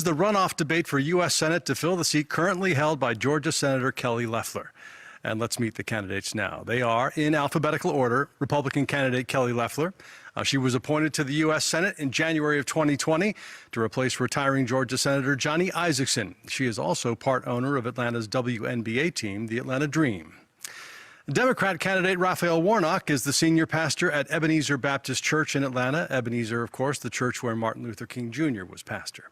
The runoff debate for U.S. Senate to fill the seat currently held by Georgia Senator Kelly Loeffler. And let's meet the candidates now. They are, in alphabetical order, Republican candidate Kelly Loeffler. She was appointed to the U.S. Senate in January of 2020 to replace retiring Georgia Senator Johnny Isakson. She is also part owner of Atlanta's WNBA team, the Atlanta Dream. Democrat candidate Raphael Warnock is the senior pastor at Ebenezer Baptist Church in Atlanta. Ebenezer, of course, the church where Martin Luther King Jr. was pastor.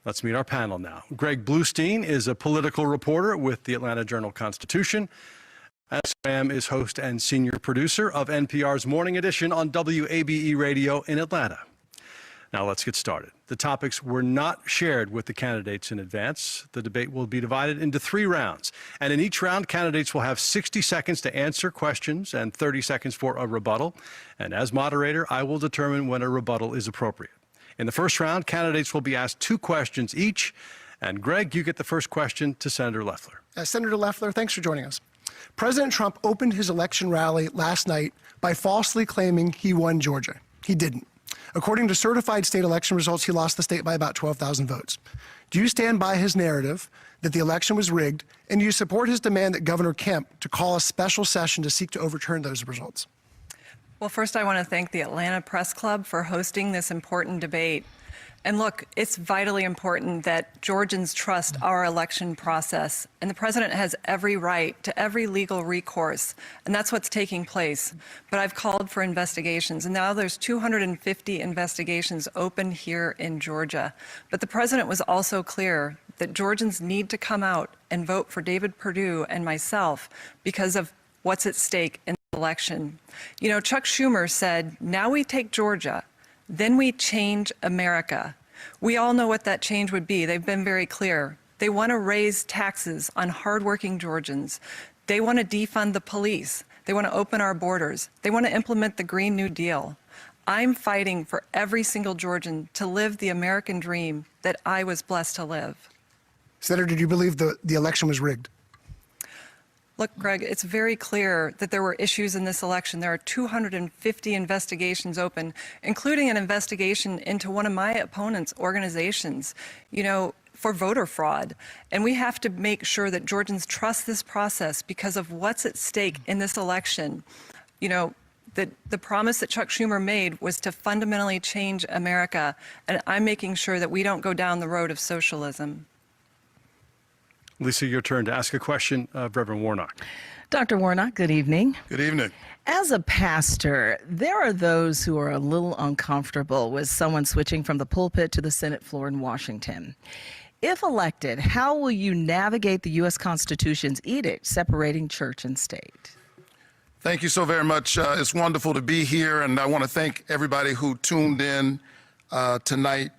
Let's meet our panel now. Greg Bluestein is a political reporter with the Atlanta Journal-Constitution. Sam is host and senior producer of NPR's Morning Edition on WABE Radio in Atlanta. Now let's get started. The topics were not shared with the candidates in advance. The debate will be divided into 3 rounds. And in each round, candidates will have 60 seconds to answer questions and 30 seconds for a rebuttal. And as moderator, I will determine when a rebuttal is appropriate. In the first round, candidates will be asked 2 questions each. And Greg, you get the first question to Senator Loeffler. Senator Loeffler, thanks for joining us. President Trump opened his election rally last night by falsely claiming he won Georgia. He didn't. According to certified state election results, he lost the state by about 12,000 votes. Do you stand by his narrative that the election was rigged, and do you support his demand that Governor Kemp to call a special session to seek to overturn those results? Well, first, I want to thank the Atlanta Press Club for hosting this important debate. And look, it's vitally important that Georgians trust our election process. And the president has every right to every legal recourse. And that's what's taking place. But I've called for investigations. And now there's 250 investigations open here in Georgia. But the president was also clear that Georgians need to come out and vote for David Perdue and myself because of what's at stake in the election. You know, Chuck Schumer said, now we take Georgia, then we change America. We all know what that change would be. They've been very clear. They want to raise taxes on hardworking Georgians. They want to defund the police. They want to open our borders. They want to implement the Green New Deal. I'm fighting for every single Georgian to live the American dream that I was blessed to live. Senator, do you believe the election was rigged? Look, Greg, it's very clear that there were issues in this election. There are 250 investigations open, including an investigation into one of my opponent's organizations, you know, for voter fraud. And we have to make sure that Georgians trust this process because of what's at stake in this election. You know, the promise that Chuck Schumer made was to fundamentally change America, and I'm making sure that we don't go down the road of socialism. Lisa, your turn to ask a question of Reverend Warnock. Dr. Warnock, good evening. Good evening. As a pastor, there are those who are a little uncomfortable with someone switching from the pulpit to the Senate floor in Washington. If elected, how will you navigate the U.S. Constitution's edict separating church and state? Thank you so very much. It's wonderful to be here, and I want to thank everybody who tuned in tonight.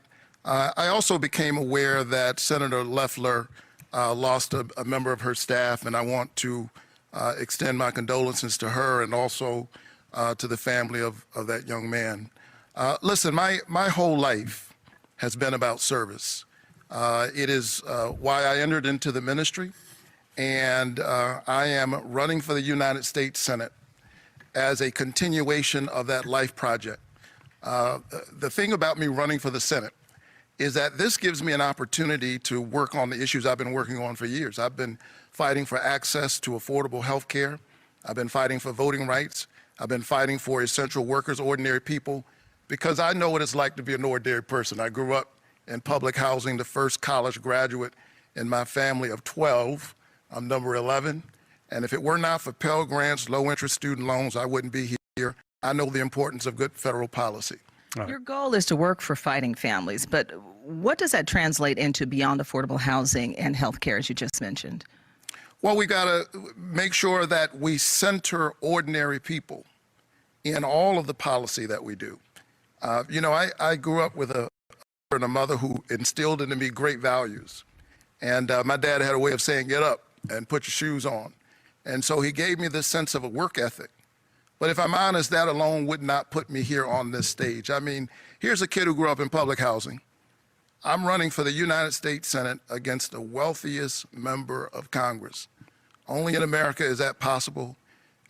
I also became aware that Senator Loeffler lost a member of her staff, and I want to extend my condolences to her and also to the family of that young man. Listen, my whole life has been about service. It is why I entered into the ministry, and I am running for the United States Senate as a continuation of that life project. The thing about me running for the Senate is that this gives me an opportunity to work on the issues I've been working on for years. I've been fighting for access to affordable health care. I've been fighting for voting rights. I've been fighting for essential workers, ordinary people, because I know what it's like to be an ordinary person. I grew up in public housing, the first college graduate in my family of 12. I'm number 11. And if it were not for Pell Grants, low-interest student loans, I wouldn't be here. I know the importance of good federal policy. Right. Your goal is to work for fighting families, but what does that translate into beyond affordable housing and health care, as you just mentioned? Well, we got to make sure that we center ordinary people in all of the policy that we do. You know, I grew up with a mother who instilled into me great values. And my dad had a way of saying, get up and put your shoes on. And so he gave me this sense of a work ethic. But if I'm honest, that alone would not put me here on this stage. I mean, here's a kid who grew up in public housing. I'm running for the United States Senate against the wealthiest member of Congress. Only in America is that possible.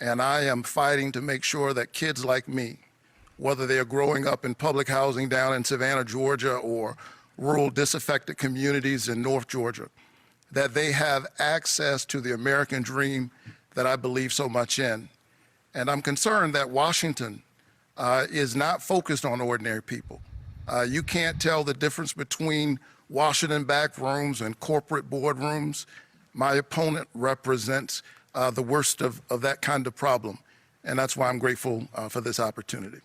And I am fighting to make sure that kids like me, whether they're growing up in public housing down in Savannah, Georgia, or rural disaffected communities in North Georgia, that they have access to the American dream that I believe so much in. And I'm concerned that Washington is not focused on ordinary people. You can't tell the difference between Washington back rooms and corporate boardrooms. My opponent represents the worst of that kind of problem, and that's why I'm grateful for this opportunity.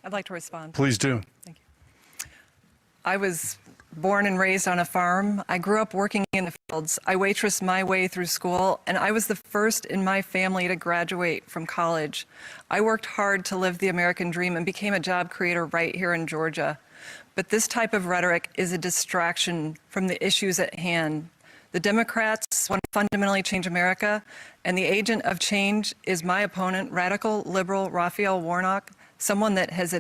I'd like to respond. Please do. Thank you. I was born and raised on a farm. I grew up working in the fields. I waitressed my way through school, and I was the first in my family to graduate from college. I worked hard to live the American dream and became a job creator right here in Georgia. But this type of rhetoric is a distraction from the issues at hand. The Democrats want to fundamentally change America, and the agent of change is my opponent, radical liberal Raphael Warnock, someone that has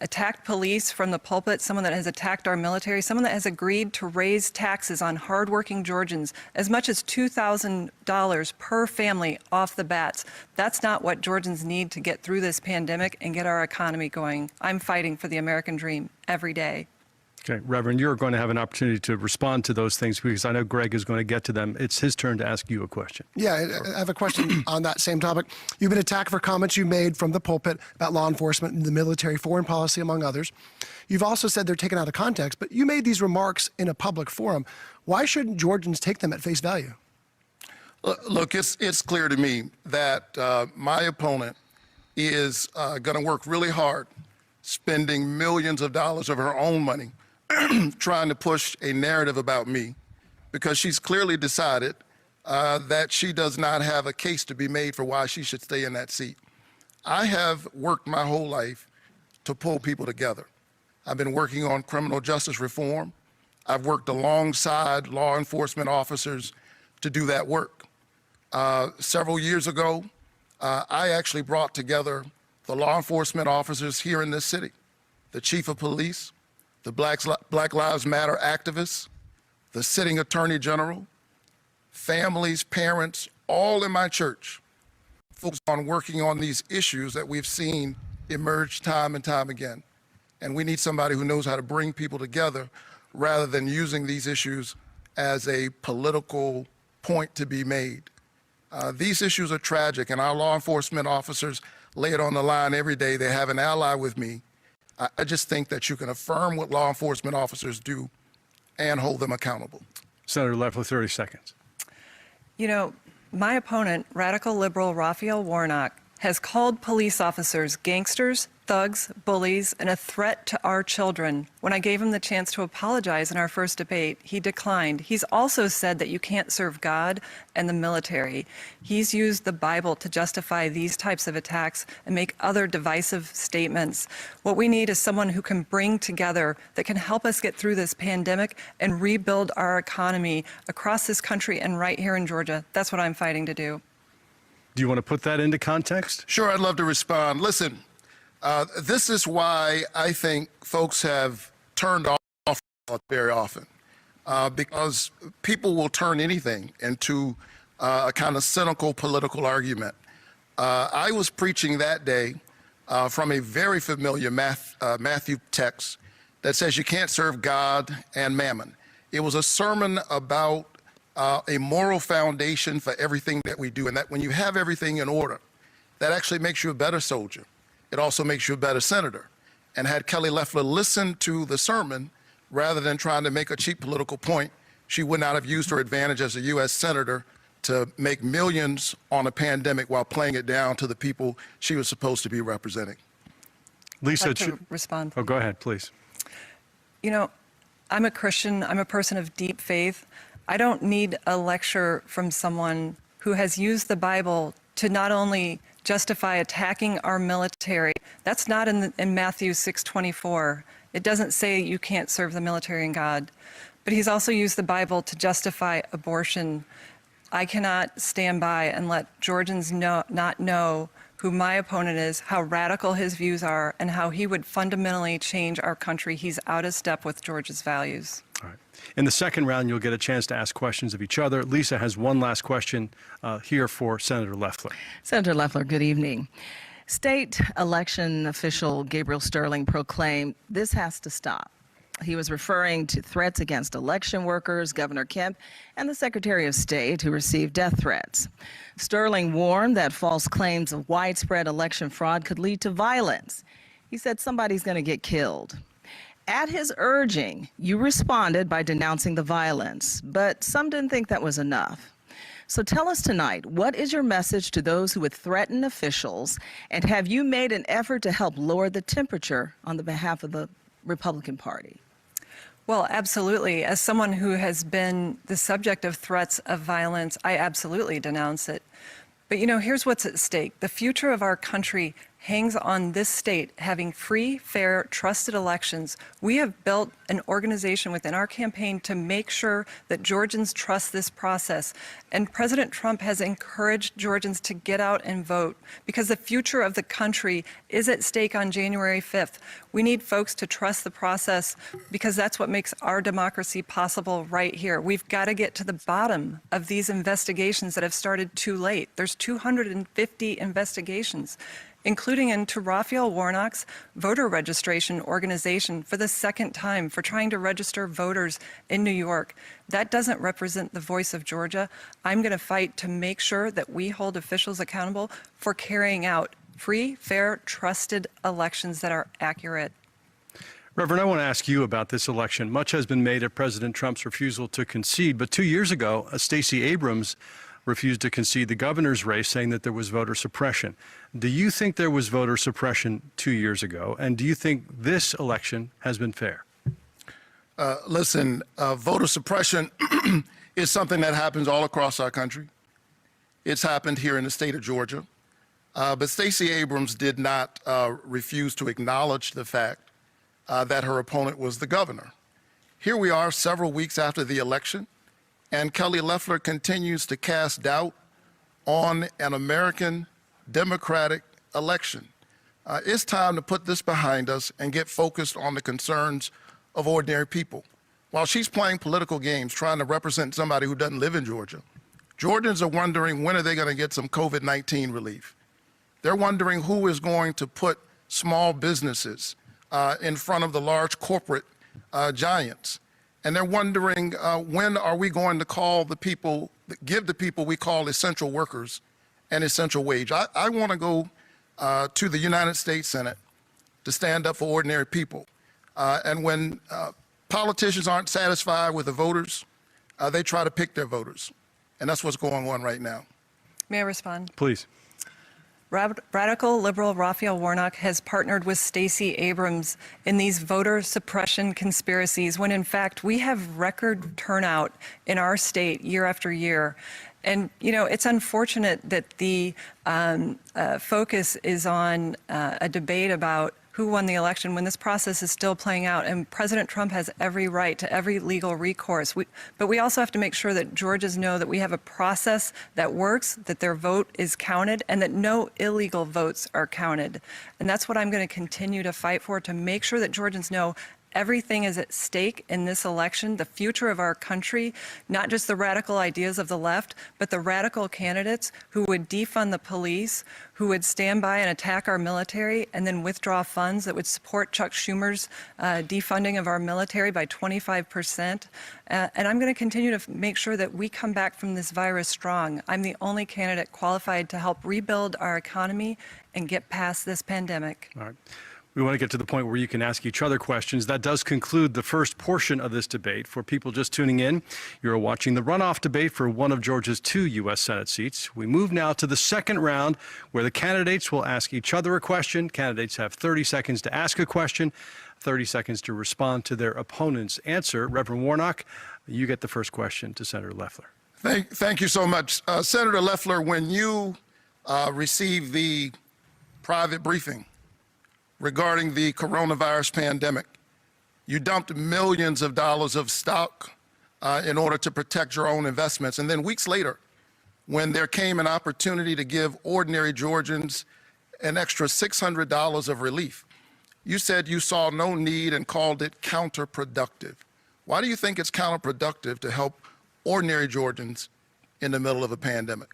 attacked police from the pulpit, someone that has attacked our military, someone that has agreed to raise taxes on hardworking Georgians as much as $2,000 per family off the bats. That's not what Georgians need to get through this pandemic and get our economy going. I'm fighting for the American dream every day. Okay, Reverend, you're going to have an opportunity to respond to those things because I know Greg is going to get to them. It's his turn to ask you a question. Yeah, I have a question on that same topic. You've been attacked for comments you made from the pulpit about law enforcement and the military, foreign policy, among others. You've also said they're taken out of context, but you made these remarks in a public forum. Why shouldn't Georgians take them at face value? Look, it's clear to me that my opponent is going to work really hard, spending millions of dollars of her own money trying to push a narrative about me because she's clearly decided that she does not have a case to be made for why she should stay in that seat. I have worked my whole life to pull people together. I've been working on criminal justice reform. I've worked alongside law enforcement officers to do that work. Several years ago, I actually brought together the law enforcement officers here in this city, the chief of police, the Black Lives Matter activists, the sitting attorney general, families, parents, all in my church, focused on working on these issues that we've seen emerge time and time again. And we need somebody who knows how to bring people together rather than using these issues as a political point to be made. These issues are tragic, and our law enforcement officers lay it on the line every day. They have an ally with me. I just think that you can affirm what law enforcement officers do and hold them accountable. Senator Loeffler, 30 seconds. You know, my opponent, radical liberal Raphael Warnock, has called police officers gangsters, thugs, bullies, and a threat to our children. When I gave him the chance to apologize in our first debate, he declined. He's also said that you can't serve God and the military. He's used the Bible to justify these types of attacks and make other divisive statements. What we need is someone who can bring together, that can help us get through this pandemic and rebuild our economy across this country and right here in Georgia. That's what I'm fighting to do. Do you want to put that into context? Sure, I'd love to respond. Listen, this is why I think folks have turned off very often, because people will turn anything into a kind of cynical political argument. I was preaching that day from a very familiar Matthew text that says you can't serve God and mammon. It was a sermon about a moral foundation for everything that we do, and that when you have everything in order, that actually makes you a better soldier. It also makes you a better senator. And had Kelly Loeffler listened to the sermon, rather than trying to make a cheap political point, she would not have used her advantage as a U.S. senator to make millions on a pandemic while playing it down to the people she was supposed to be representing. Lisa, I'd like to respond. Oh, go ahead, please. You know, I'm a Christian. I'm a person of deep faith. I don't need a lecture from someone who has used the Bible to not only justify attacking our military. That's not in Matthew 6:24. It doesn't say you can't serve the military and God. But he's also used the Bible to justify abortion. I cannot stand by and let Georgians not know who my opponent is, how radical his views are, and how he would fundamentally change our country. He's out of step with Georgia's values. All right. In the second round, you'll get a chance to ask questions of each other. Lisa has one last question here for Senator Loeffler. Senator Loeffler, good evening. State election official Gabriel Sterling proclaimed this has to stop. He was referring to threats against election workers, Governor Kemp, and the Secretary of State who received death threats. Sterling warned that false claims of widespread election fraud could lead to violence. He said somebody's going to get killed. At his urging, you responded by denouncing the violence, but some didn't think that was enough. So tell us tonight, what is your message to those who would threaten officials, and have you made an effort to help lower the temperature on the behalf of the Republican Party? Well, absolutely. As someone who has been the subject of threats of violence, I absolutely denounce it. But here's what's at stake. The future of our country hangs on this state having free, fair, trusted elections. We have built an organization within our campaign to make sure that Georgians trust this process. And President Trump has encouraged Georgians to get out and vote because the future of the country is at stake on January 5th. We need folks to trust the process because that's what makes our democracy possible right here. We've got to get to the bottom of these investigations that have started too late. There's 250 investigations, including into Raphael Warnock's voter registration organization for the second time for trying to register voters in New York. That doesn't represent the voice of Georgia. I'm going to fight to make sure that we hold officials accountable for carrying out free, fair, trusted elections that are accurate. Reverend, I want to ask you about this election. Much has been made of President Trump's refusal to concede, but 2 years ago, Stacey Abrams refused to concede the governor's race, saying that there was voter suppression. Do you think there was voter suppression 2 years ago? And do you think this election has been fair? Listen, voter suppression is something that happens all across our country. It's happened here in the state of Georgia. But Stacey Abrams did not refuse to acknowledge the fact that her opponent was the governor. Here we are several weeks after the election, and Kelly Loeffler continues to cast doubt on an American democratic election. It's time to put this behind us and get focused on the concerns of ordinary people. While she's playing political games, trying to represent somebody who doesn't live in Georgia, Georgians are wondering when are they going to get some COVID-19 relief. They're wondering who is going to put small businesses in front of the large corporate giants. And they're wondering when are we going to call the people, give the people we call essential workers an essential wage. I want to go to the United States Senate to stand up for ordinary people. And when politicians aren't satisfied with the voters, they try to pick their voters. And that's what's going on right now. May I respond? Please. Radical liberal Raphael Warnock has partnered with Stacey Abrams in these voter suppression conspiracies when, in fact, we have record turnout in our state year after year. And, it's unfortunate that the focus is on a debate about who won the election when this process is still playing out. And President Trump has every right to every legal recourse. But we also have to make sure that Georgians know that we have a process that works, that their vote is counted, and that no illegal votes are counted. And that's what I'm going to continue to fight for, to make sure that Georgians know everything is at stake in this election, the future of our country, not just the radical ideas of the left, but the radical candidates who would defund the police, who would stand by and attack our military and then withdraw funds that would support Chuck Schumer's defunding of our military by 25%. And I'm going to continue to make sure that we come back from this virus strong. I'm the only candidate qualified to help rebuild our economy and get past this pandemic. All right. We want to get to the point where you can ask each other questions. That does conclude the first portion of this debate. For people just tuning in, you're watching the runoff debate for one of Georgia's 2 U.S. Senate seats. We move now to the second round, where the candidates will ask each other a question. Candidates have 30 seconds to ask a question, 30 seconds to respond to their opponent's answer. Reverend Warnock, you get the first question to Senator Loeffler. Thank you so much. Senator Loeffler, when you received the private briefing regarding the coronavirus pandemic, you dumped millions of dollars of stock in order to protect your own investments. And then weeks later, when there came an opportunity to give ordinary Georgians an extra $600 of relief, you said you saw no need and called it counterproductive. Why do you think it's counterproductive to help ordinary Georgians in the middle of a pandemic?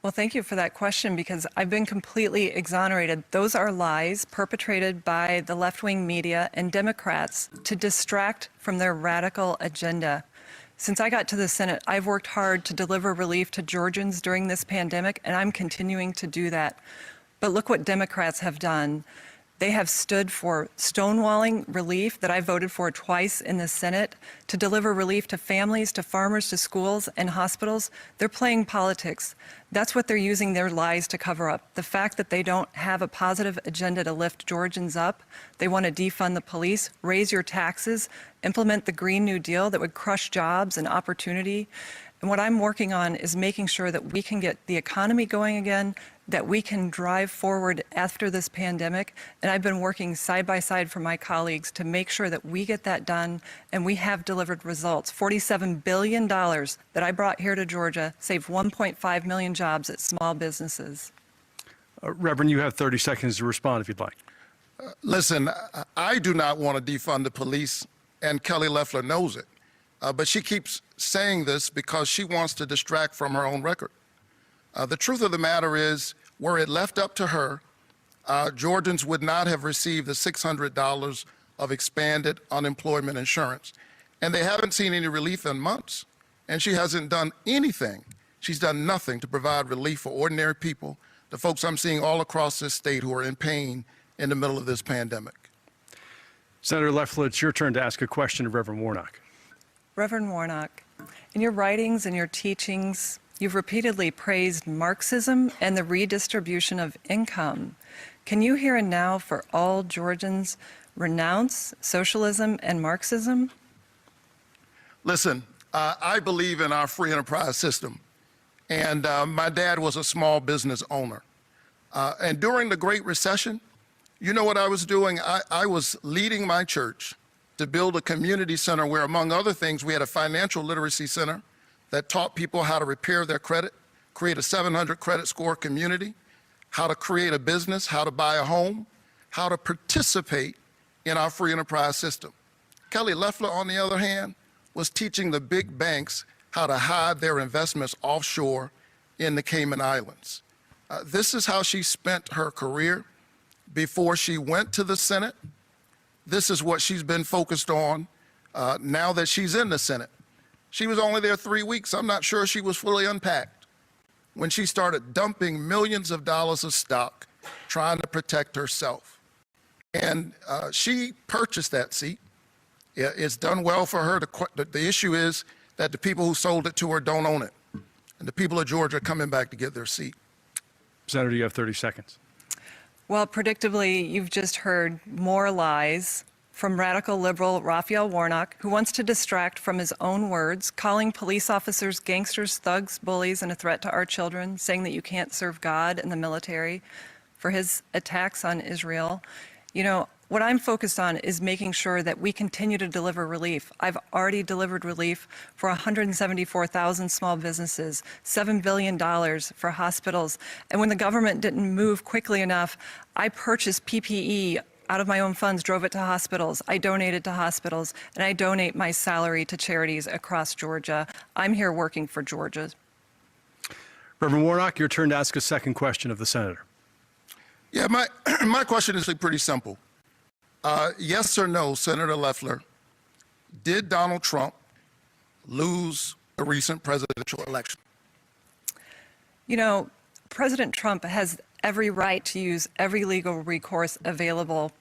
Well, thank you for that question because I've been completely exonerated. Those are lies perpetrated by the left-wing media and Democrats to distract from their radical agenda. Since I got to the Senate, I've worked hard to deliver relief to Georgians during this pandemic, and I'm continuing to do that. But look what Democrats have done. They have stood for stonewalling relief that I voted for twice in the Senate to deliver relief to families, to farmers, to schools and hospitals. They're playing politics. That's what they're using their lies to cover up. The fact that they don't have a positive agenda to lift Georgians up. They want to defund the police, raise your taxes, implement the Green New Deal that would crush jobs and opportunity. And what I'm working on is making sure that we can get the economy going again, that we can drive forward after this pandemic. And I've been working side by side for my colleagues to make sure that we get that done, and we have delivered results. $47 billion that I brought here to Georgia saved 1.5 million jobs at small businesses. Reverend, you have 30 seconds to respond if you'd like. Listen, I do not want to defund the police, and Kelly Loeffler knows it. But she keeps saying this because she wants to distract from her own record. The truth of the matter is, were it left up to her, Georgians would not have received the $600 of expanded unemployment insurance. And they haven't seen any relief in months. And she hasn't done anything. She's done nothing to provide relief for ordinary people, the folks I'm seeing all across this state who are in pain in the middle of this pandemic. Senator Loeffler, it's your turn to ask a question of Reverend Warnock. Reverend Warnock, in your writings and your teachings, you've repeatedly praised Marxism and the redistribution of income. Can you here and now, for all Georgians, renounce socialism and Marxism? Listen, I believe in our free enterprise system. And my dad was a small business owner. And during the Great Recession, you know what I was doing? I was leading my church to build a community center where, among other things, we had a financial literacy center that taught people how to repair their credit, create a 700 credit score community, how to create a business, how to buy a home, how to participate in our free enterprise system. Kelly Loeffler, on the other hand, was teaching the big banks how to hide their investments offshore in the Cayman Islands. This is how she spent her career before she went to the Senate. This is what she's been focused on now that she's in the Senate. She was only there 3 weeks. I'm not sure she was fully unpacked when she started dumping millions of dollars of stock trying to protect herself. And she purchased that seat. It's done well for her. The issue is that the people who sold it to her don't own it. And the people of Georgia are coming back to get their seat. Senator, you have 30 seconds. Well, predictably, you've just heard more lies from radical liberal Raphael Warnock, who wants to distract from his own words, calling police officers gangsters, thugs, bullies, and a threat to our children, saying that you can't serve God and the military, for his attacks on Israel. You know, what I'm focused on is making sure that we continue to deliver relief. I've already delivered relief for 174,000 small businesses, $7 billion for hospitals. And when the government didn't move quickly enough, I purchased PPE out of my own funds, drove it to hospitals. I donated to hospitals, and I donate my salary to charities across Georgia. I'm here working for Georgia. Reverend Warnock, your turn to ask a second question of the senator. Yeah, my question is pretty simple. Yes or no, Senator Loeffler, did Donald Trump lose the recent presidential election? You know, President Trump has every right to use every legal recourse available.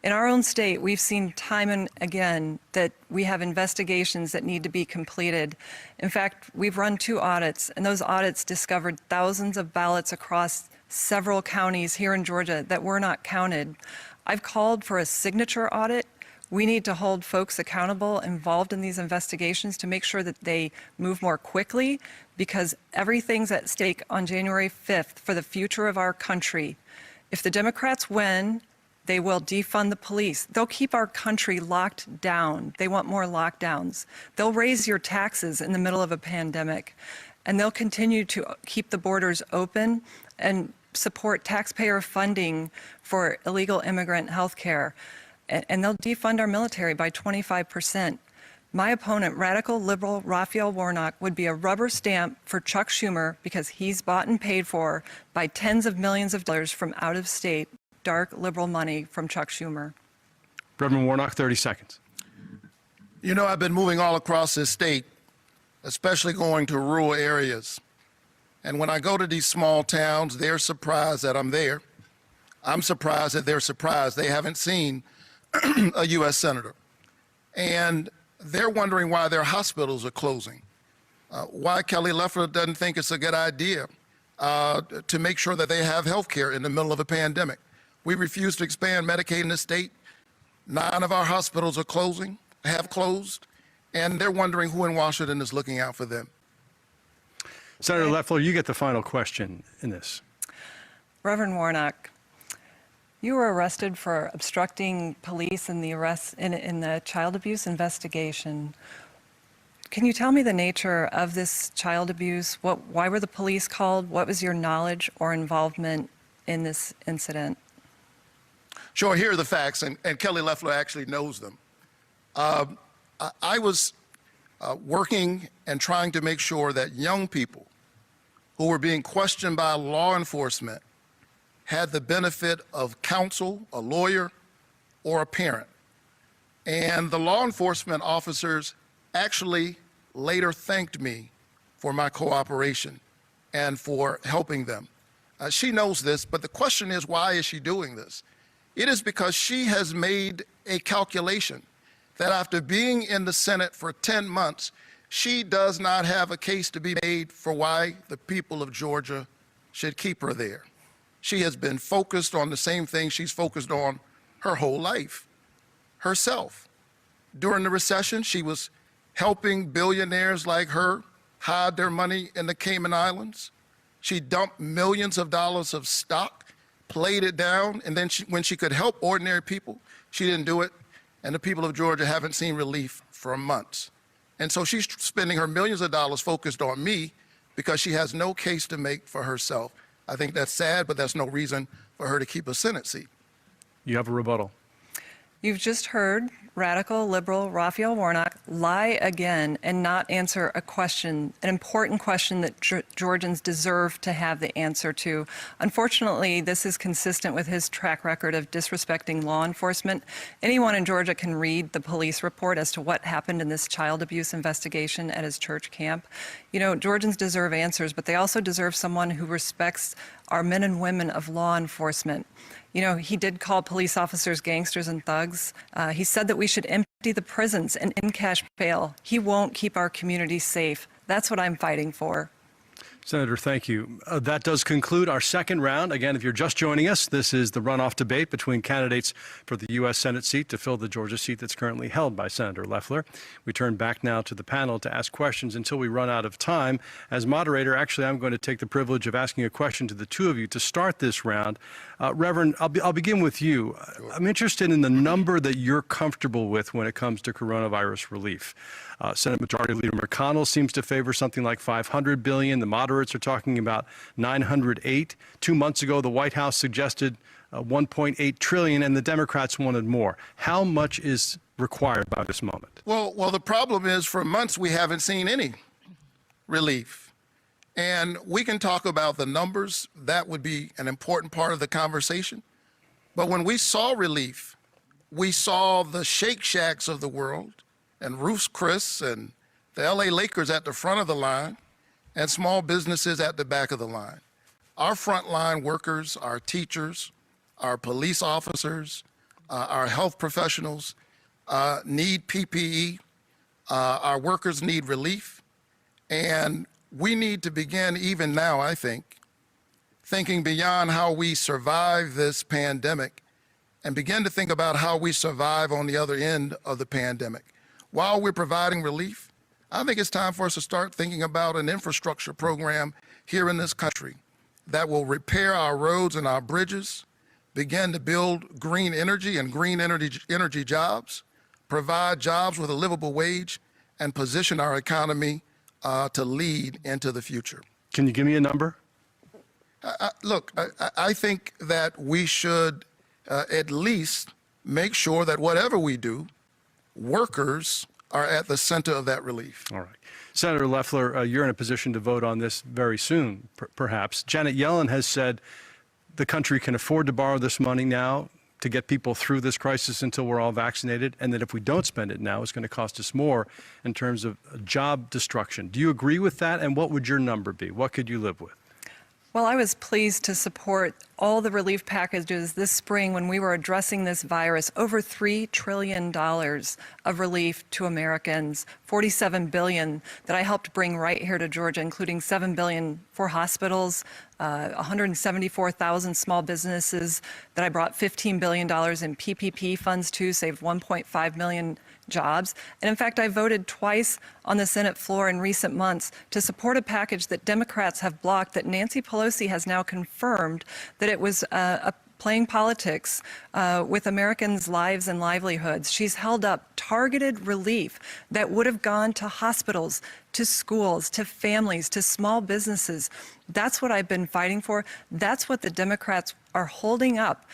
In our own state, we've seen time and again that we have investigations that need to be completed. In fact, we've run 2 audits, and those audits discovered thousands of ballots across several counties here in Georgia that were not counted. I've called for a signature audit. We need to hold folks accountable involved in these investigations to make sure that they move more quickly, because everything's at stake on January 5th for the future of our country. If the Democrats win, they will defund the police. They'll keep our country locked down. They want more lockdowns. They'll raise your taxes in the middle of a pandemic. And they'll continue to keep the borders open and support taxpayer funding for illegal immigrant health care. And they'll defund our military by 25%. My opponent, radical liberal Raphael Warnock, would be a rubber stamp for Chuck Schumer because he's bought and paid for by tens of millions of dollars from out of state, dark liberal money from Chuck Schumer. Reverend Warnock, 30 seconds. You know, I've been moving all across this state, especially going to rural areas. And when I go to these small towns, they're surprised that I'm there. I'm surprised that they're surprised they haven't seen a U.S. senator. And they're wondering why their hospitals are closing, why Kelly Loeffler doesn't think it's a good idea to make sure that they have health care in the middle of a pandemic. We refuse to expand Medicaid in the state. 9 of our hospitals are closing, have closed, and they're wondering who in Washington is looking out for them. Senator Loeffler, you get the final question in this. Reverend Warnock, you were arrested for obstructing police in the child abuse investigation. Can you tell me the nature of this child abuse? Why were the police called? What was your knowledge or involvement in this incident? Sure, here are the facts, and Kelly Loeffler actually knows them. I was working and trying to make sure that young people who were being questioned by law enforcement had the benefit of counsel, a lawyer, or a parent. And the law enforcement officers actually later thanked me for my cooperation and for helping them. She knows this, but the question is, why is she doing this? It is because she has made a calculation that after being in the Senate for 10 months, she does not have a case to be made for why the people of Georgia should keep her there. She has been focused on the same thing she's focused on her whole life, herself. During the recession, she was helping billionaires like her hide their money in the Cayman Islands. She dumped millions of dollars of stock, played it down, and then when she could help ordinary people, she didn't do it. And the people of Georgia haven't seen relief for months. And so she's spending her millions of dollars focused on me because she has no case to make for herself. I think that's sad, but that's no reason for her to keep a Senate seat. You have a rebuttal. You've just heard radical liberal Raphael Warnock lie again and not answer a question, an important question that Georgians deserve to have the answer to. Unfortunately, this is consistent with his track record of disrespecting law enforcement. Anyone in Georgia can read the police report as to what happened in this child abuse investigation at his church camp. You know, Georgians deserve answers, but they also deserve someone who respects our men and women of law enforcement. You know, he did call police officers gangsters and thugs. He said that we should empty the prisons and in cash bail. He won't keep our communities safe. That's what I'm fighting for. Senator, thank you. That does conclude our second round. Again, if you're just joining us, this is the runoff debate between candidates for the U.S. Senate seat to fill the Georgia seat that's currently held by Senator Loeffler. We turn back now to the panel to ask questions until we run out of time. As moderator, actually, I'm going to take the privilege of asking a question to the two of you to start this round. Reverend, I'll begin with you. I'm interested in the number that you're comfortable with when it comes to coronavirus relief. Senate Majority Leader McConnell seems to favor something like $500 billion. The moderates are talking about $908. 2 months ago, the White House suggested $1.8 trillion, and the Democrats wanted more. How much is required by this moment? Well, the problem is for months we haven't seen any relief. And we can talk about the numbers. That would be an important part of the conversation. But when we saw relief, we saw the Shake Shacks of the world and Ruth's Chris and the LA Lakers at the front of the line and small businesses at the back of the line. Our frontline workers, our teachers, our police officers, our health professionals need PPE. Our workers need relief. And we need to begin even now, I think, thinking beyond how we survive this pandemic and begin to think about how we survive on the other end of the pandemic. While we're providing relief, I think it's time for us to start thinking about an infrastructure program here in this country that will repair our roads and our bridges, begin to build green energy and green energy jobs, provide jobs with a livable wage, and position our economy to lead into the future. Can you give me a number? Look, I think that we should at least make sure that whatever we do, workers are at the center of that relief. All right. Senator Loeffler, you're in a position to vote on this very soon, perhaps. Janet Yellen has said the country can afford to borrow this money now to get people through this crisis until we're all vaccinated, and that if we don't spend it now, it's going to cost us more in terms of job destruction. Do you agree with that, and what would your number be? What could you live with? Well, I was pleased to support all the relief packages this spring when we were addressing this virus. Over $3 trillion of relief to Americans, $47 billion that I helped bring right here to Georgia, including $7 billion for hospitals, 174,000 small businesses that I brought $15 billion in PPP funds to, saved 1.5 million jobs. And in fact, I voted twice on the Senate floor in recent months to support a package that Democrats have blocked, that Nancy Pelosi has now confirmed that it was playing politics with Americans' lives and livelihoods. She's held up targeted relief that would have gone to hospitals, to schools, to families, to small businesses. That's what I've been fighting for. That's what the Democrats are holding up.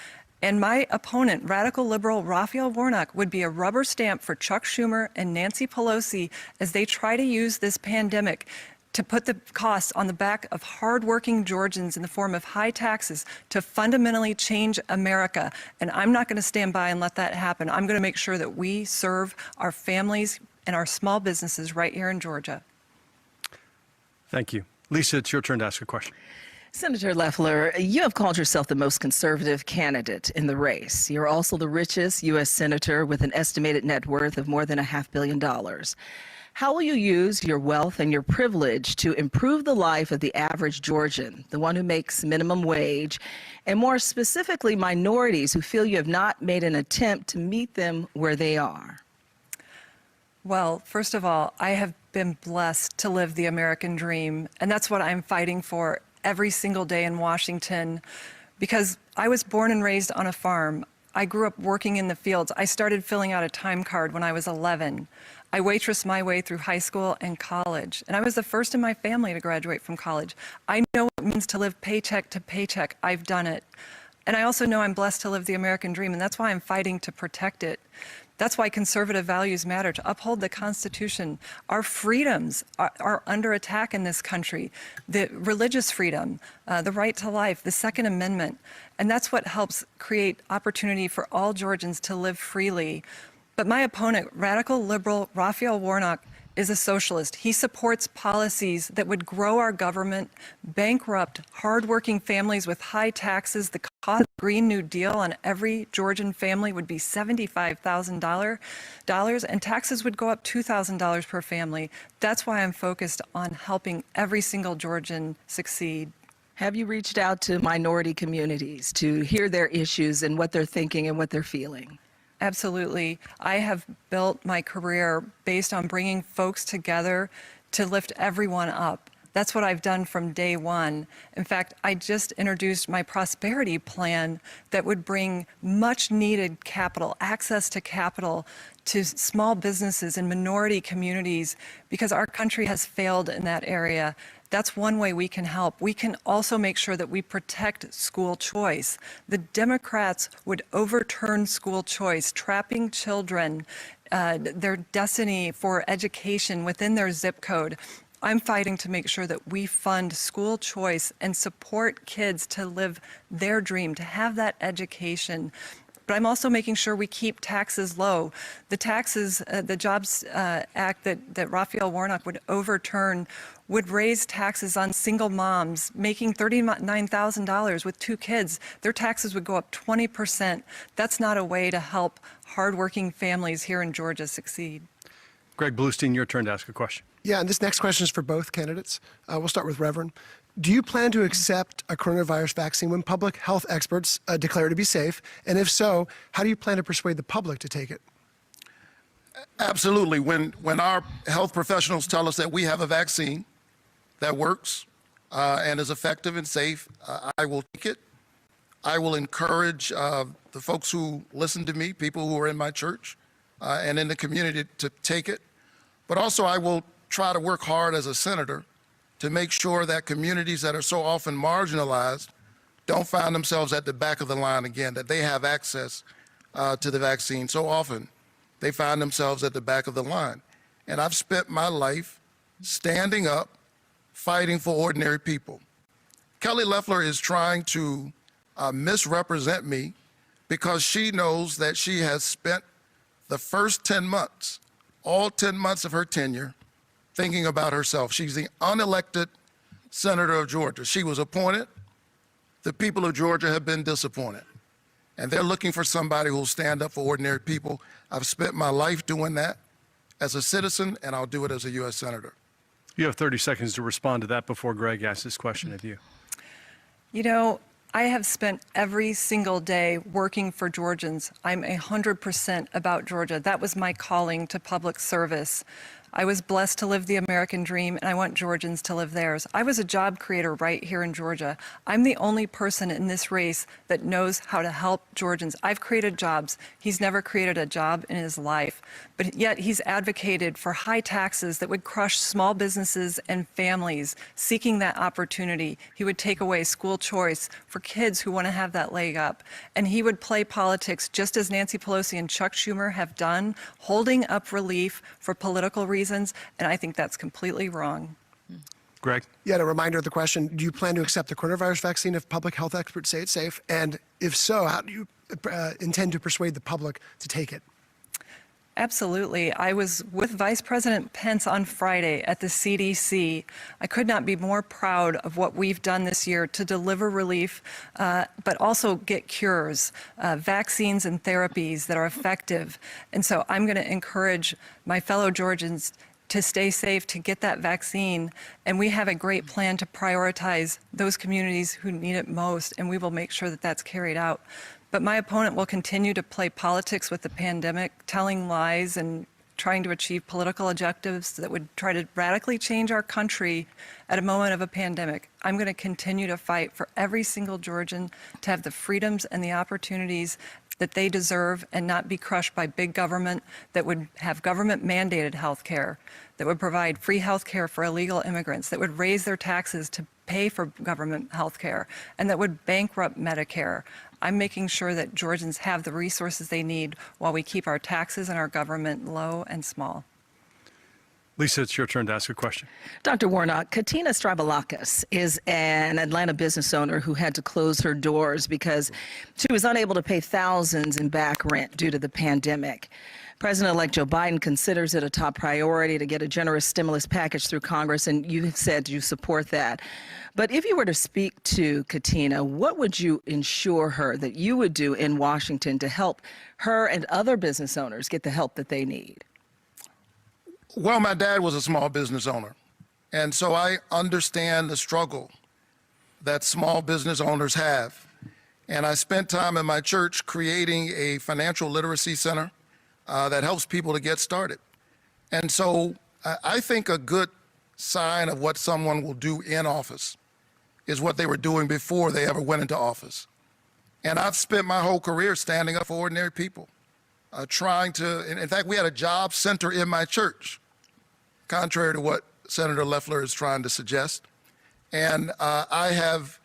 And my opponent, radical liberal Raphael Warnock, would be a rubber stamp for Chuck Schumer and Nancy Pelosi as they try to use this pandemic to put the costs on the back of hardworking Georgians in the form of high taxes to fundamentally change America. And I'm not going to stand by and let that happen. I'm going to make sure that we serve our families and our small businesses right here in Georgia. Thank you. Lisa, it's your turn to ask a question. Senator Loeffler, you have called yourself the most conservative candidate in the race. You're also the richest U.S. senator with an estimated net worth of more than $500 million. How will you use your wealth and your privilege to improve the life of the average Georgian, the one who makes minimum wage, and more specifically, minorities who feel you have not made an attempt to meet them where they are? Well, first of all, I have been blessed to live the American dream, and that's what I'm fighting for every single day in Washington, because I was born and raised on a farm. I grew up working in the fields. I started filling out a time card when I was 11. I waitressed my way through high school and college, and I was the first in my family to graduate from college. I know what it means to live paycheck to paycheck. I've done it. And I also know I'm blessed to live the American dream, and that's why I'm fighting to protect it. That's why conservative values matter, to uphold the Constitution. Our freedoms are under attack in this country. The religious freedom, the right to life, the Second Amendment. And that's what helps create opportunity for all Georgians to live freely. But my opponent, radical liberal Raphael Warnock, is a socialist. He supports policies that would grow our government, bankrupt hardworking families with high taxes. The cost of the Green New Deal on every Georgian family would be $75,000, and taxes would go up $2,000 per family. That's why I'm focused on helping every single Georgian succeed. Have you reached out to minority communities to hear their issues and what they're thinking and what they're feeling? Absolutely. I have built my career based on bringing folks together to lift everyone up. That's what I've done from day one. In fact, I just introduced my prosperity plan that would bring much needed capital, access to capital, to small businesses and minority communities, because our country has failed in that area. That's one way we can help. We can also make sure that we protect school choice. The Democrats would overturn school choice, trapping children, their destiny for education within their zip code. I'm fighting to make sure that we fund school choice and support kids to live their dream, to have that education. But I'm also making sure we keep taxes low. The taxes, the Jobs Act that Raphael Warnock would overturn would raise taxes on single moms making $39,000 with 2 kids. Their taxes would go up 20%. That's not a way to help hardworking families here in Georgia succeed. Greg Bluestein, your turn to ask a question. Yeah, and this next question is for both candidates. We'll start with Reverend. Do you plan to accept a coronavirus vaccine when public health experts declare it to be safe? And if so, how do you plan to persuade the public to take it? Absolutely. When our health professionals tell us that we have a vaccine that works and is effective and safe, I will take it. I will encourage the folks who listen to me, people who are in my church and in the community, to take it. But also I will try to work hard as a senator to make sure that communities that are so often marginalized don't find themselves at the back of the line again, that they have access to the vaccine. So often they find themselves at the back of the line. and I've spent my life standing up, fighting for ordinary people. Kelly Loeffler is trying to misrepresent me because she knows that she has spent the first 10 months, all 10 months of her tenure, thinking about herself. She's the unelected senator of Georgia. She was appointed. The people of Georgia have been disappointed. And they're looking for somebody who will stand up for ordinary people. I've spent my life doing that as a citizen, and I'll do it as a U.S. Senator. You have 30 seconds to respond to that before Greg asks this question of you. You know, I have spent every single day working for Georgians. I'm 100% about Georgia. That was my calling to public service. I was blessed to live the American dream, and I want Georgians to live theirs. I was a job creator right here in Georgia. I'm the only person in this race that knows how to help Georgians. I've created jobs. He's never created a job in his life, but yet he's advocated for high taxes that would crush small businesses and families seeking that opportunity. He would take away school choice for kids who want to have that leg up. And he would play politics just as Nancy Pelosi and Chuck Schumer have done, holding up relief for political reasons. And I think that's completely wrong. Greg? Yet a reminder of the question, do you plan to accept the coronavirus vaccine if public health experts say it's safe? And if so, how do you intend to persuade the public to take it? Absolutely. I was with Vice President Pence on Friday at the CDC. I could not be more proud of what we've done this year to deliver relief, but also get cures, vaccines and therapies that are effective. And so I'm going to encourage my fellow Georgians to stay safe, to get that vaccine. And we have a great plan to prioritize those communities who need it most, and we will make sure that that's carried out. But my opponent will continue to play politics with the pandemic, telling lies and trying to achieve political objectives that would try to radically change our country at a moment of a pandemic. I'm going to continue to fight for every single Georgian to have the freedoms and the opportunities that they deserve and not be crushed by big government that would have government mandated health care, that would provide free health care for illegal immigrants, that would raise their taxes to pay for government health care, and that would bankrupt Medicare. I'm making sure that Georgians have the resources they need while we keep our taxes and our government low and small. Lisa, it's your turn to ask a question. Dr. Warnock, Katina Strabalakis is an Atlanta business owner who had to close her doors because she was unable to pay thousands in back rent due to the pandemic. President-elect Joe Biden considers it a top priority to get a generous stimulus package through Congress, and you have said you support that. But if you were to speak to Katina, what would you ensure her that you would do in Washington to help her and other business owners get the help that they need? Well, my dad was a small business owner, and so I understand the struggle that small business owners have. And I spent time in my church creating a financial literacy center that helps people to get started. And so I think a good sign of what someone will do in office is what they were doing before they ever went into office. And I've spent my whole career standing up for ordinary people, trying to, in fact, we had a job center in my church, contrary to what Senator Loeffler is trying to suggest. And I have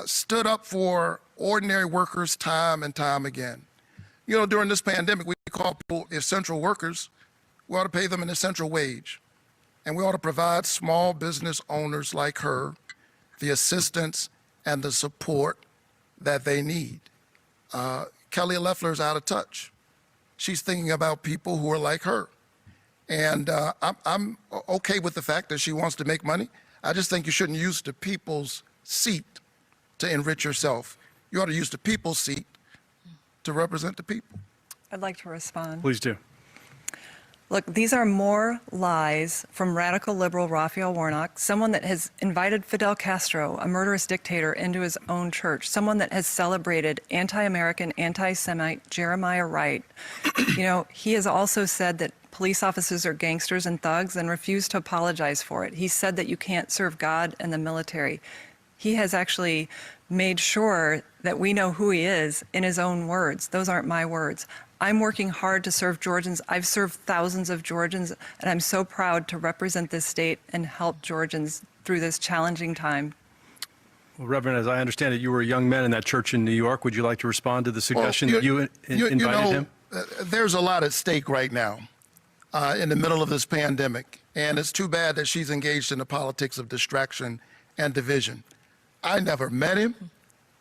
stood up for ordinary workers time and time again. You know, during this pandemic, we call people essential workers. We ought to pay them an essential wage. And we ought to provide small business owners like her the assistance and the support that they need. Kelly Loeffler's out of touch. She's thinking about people who are like her. And I'm okay with the fact that she wants to make money. I just think you shouldn't use the people's seat to enrich yourself. You ought to use the people's seat to represent the people. I'd like to respond. Please do. Look, these are more lies from radical liberal Raphael Warnock, someone that has invited Fidel Castro, a murderous dictator, into his own church, someone that has celebrated anti-American, anti-Semite Jeremiah Wright. You know, he has also said that police officers are gangsters and thugs and refused to apologize for it. He said that you can't serve God and the military. He has actually made sure that we know who he is in his own words. Those aren't my words. I'm working hard to serve Georgians. I've served thousands of Georgians, and I'm so proud to represent this state and help Georgians through this challenging time. Well, Reverend, as I understand it, you were a young man in that church in New York. Would you like to respond to the suggestion that you invited him? There's a lot at stake right now. in the middle of this pandemic. And it's too bad that she's engaged in the politics of distraction and division. I never met him.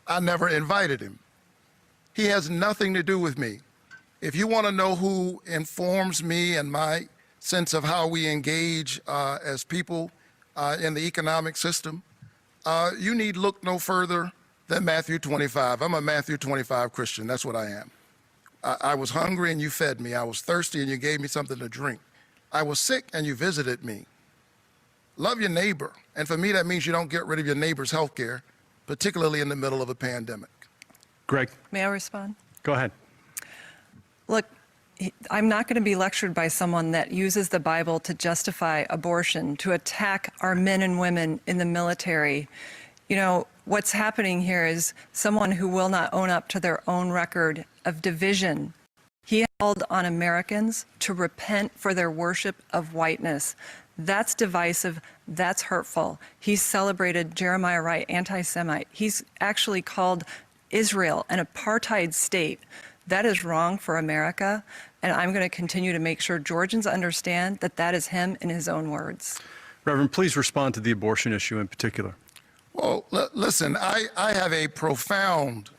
I never invited him. He has nothing to do with me. If you want to know who informs me and my sense of how we engage as people in the economic system, you need look no further than Matthew 25. I'm a Matthew 25 Christian. That's what I am. I was hungry and you fed me. I was thirsty and you gave me something to drink. I was sick and you visited me. Love your neighbor. And for me, that means you don't get rid of your neighbor's health care, particularly in the middle of a pandemic. Greg, May I respond? go ahead. Look, I'm not going to be lectured by someone that uses the Bible to justify abortion, to attack our men and women in the military. You know, what's happening here is someone who will not own up to their own record of division. He called on Americans to repent for their worship of whiteness. That's divisive. That's hurtful. He celebrated Jeremiah Wright, anti-Semite. He's actually called Israel an apartheid state. That is wrong for America, and I'm going to continue to make sure Georgians understand that that is him in his own words. Reverend, please respond to the abortion issue in particular. Well, listen, I have a profound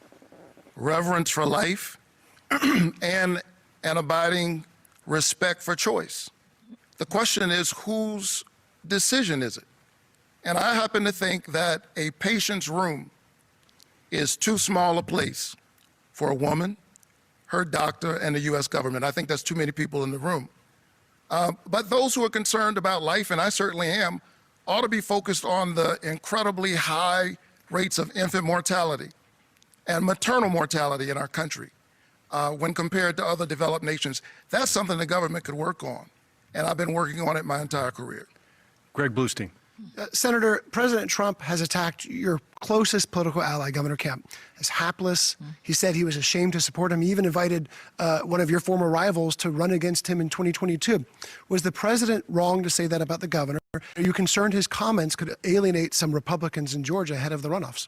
reverence for life and an abiding respect for choice. The question is, whose decision is it? And I happen to think that a patient's room is too small a place for a woman, her doctor, and the U.S. government. I think that's too many people in the room. But those who are concerned about life, and I certainly am, ought to be focused on the incredibly high rates of infant mortality and maternal mortality in our country when compared to other developed nations. That's something the government could work on, and I've been working on it my entire career. Greg Bluestein. Senator, President Trump has attacked your closest political ally, Governor Kemp, as hapless. He said he was ashamed to support him. He even invited one of your former rivals to run against him in 2022. Was the president wrong to say that about the governor? Are you concerned his comments could alienate some Republicans in Georgia ahead of the runoffs?